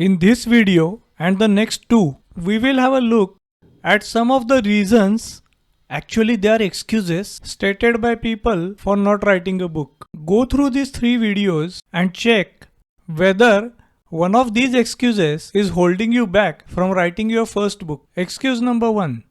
In this video and the next two, we will have a look at some of the reasons, actually they are excuses, stated by people for not writing a book. Go through these three videos and check whether one of these excuses is holding you back from writing your first book. Excuse number 1.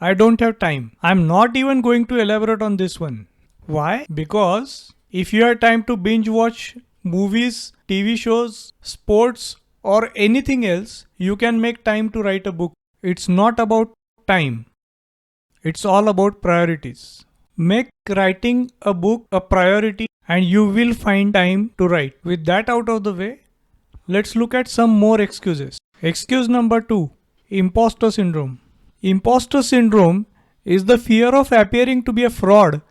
I don't have time. I'm not even going to elaborate on this one. Why? Because if you have time to binge watch movies, TV shows, sports, or anything else, you can make time to write a book. It's not about time. It's all about priorities. Make writing a book a priority and you will find time to write. With that out of the way, let's look at some more excuses. Excuse number 2, imposter syndrome. Imposter syndrome is the fear of appearing to be a fraud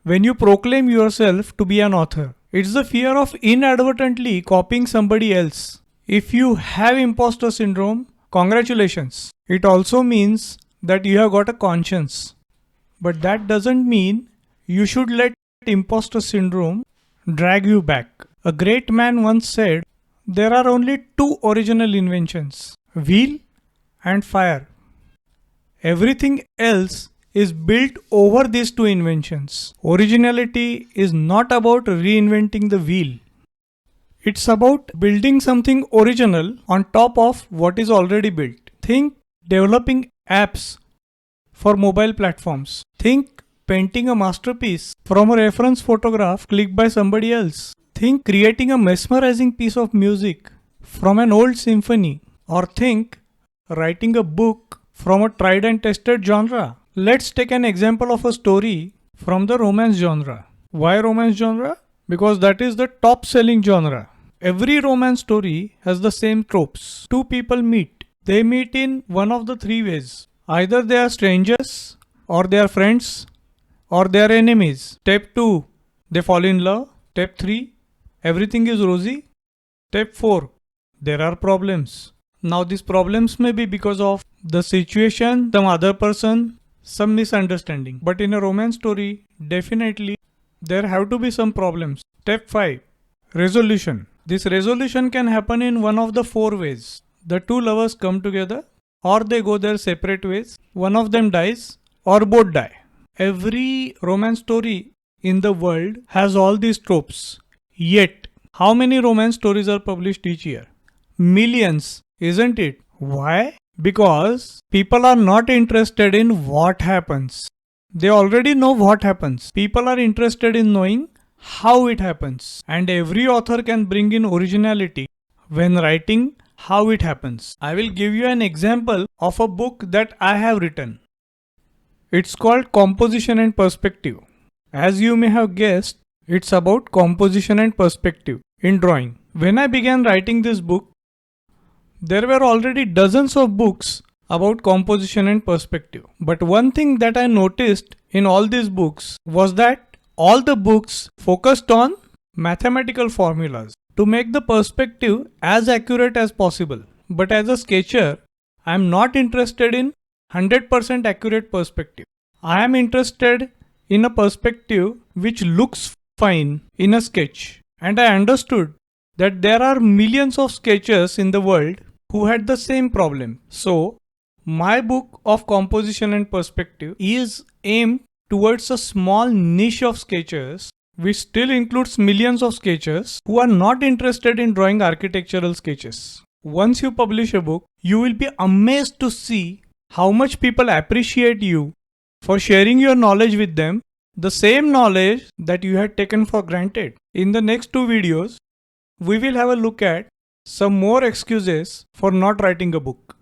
when you proclaim yourself to be an author. It's the fear of inadvertently copying somebody else. If you have imposter syndrome, congratulations. It also means that you have got a conscience. But that doesn't mean you should let imposter syndrome drag you back. A great man once said, there are only two original inventions, wheel and fire. Everything else is built over these two inventions. Originality is not about reinventing the wheel. It's about building something original on top of what is already built. Think developing apps for mobile platforms. Think painting a masterpiece from a reference photograph clicked by somebody else. Think creating a mesmerizing piece of music from an old symphony. Or think writing a book from a tried and tested genre. Let's take an example of a story from the romance genre. Why romance genre? Because that is the top selling genre. Every romance story has the same tropes. Two people meet. They meet in one of the three ways. Either they are strangers, or they are friends, or they are enemies. Step 2, they fall in love. Step 3, everything is rosy. Step 4, there are problems. Now these problems may be because of the situation, some other person, some misunderstanding. But in a romance story, definitely there have to be some problems. Step 5, resolution. This resolution can happen in one of the four ways. The two lovers come together, or they go their separate ways. One of them dies, or both die. Every romance story in the world has all these tropes. Yet, how many romance stories are published each year? Millions, isn't it? Why? Because people are not interested in what happens. They already know what happens. People are interested in knowing how it happens. And every author can bring in originality when writing how it happens. I will give you an example of a book that I have written. It's called Composition and Perspective. As you may have guessed, it's about composition and perspective in drawing. When I began writing this book, there were already dozens of books about composition and perspective. But one thing that I noticed in all these books was that all the books focused on mathematical formulas to make the perspective as accurate as possible. But as a sketcher, I am not interested in 100% accurate perspective. I am interested in a perspective which looks fine in a sketch. And I understood that there are millions of sketchers in the world who had the same problem. So, my book of composition and perspective is aimed towards a small niche of sketchers, which still includes millions of sketchers who are not interested in drawing architectural sketches. Once you publish a book, you will be amazed to see how much people appreciate you for sharing your knowledge with them, the same knowledge that you had taken for granted. In the next two videos, we will have a look at some more excuses for not writing a book.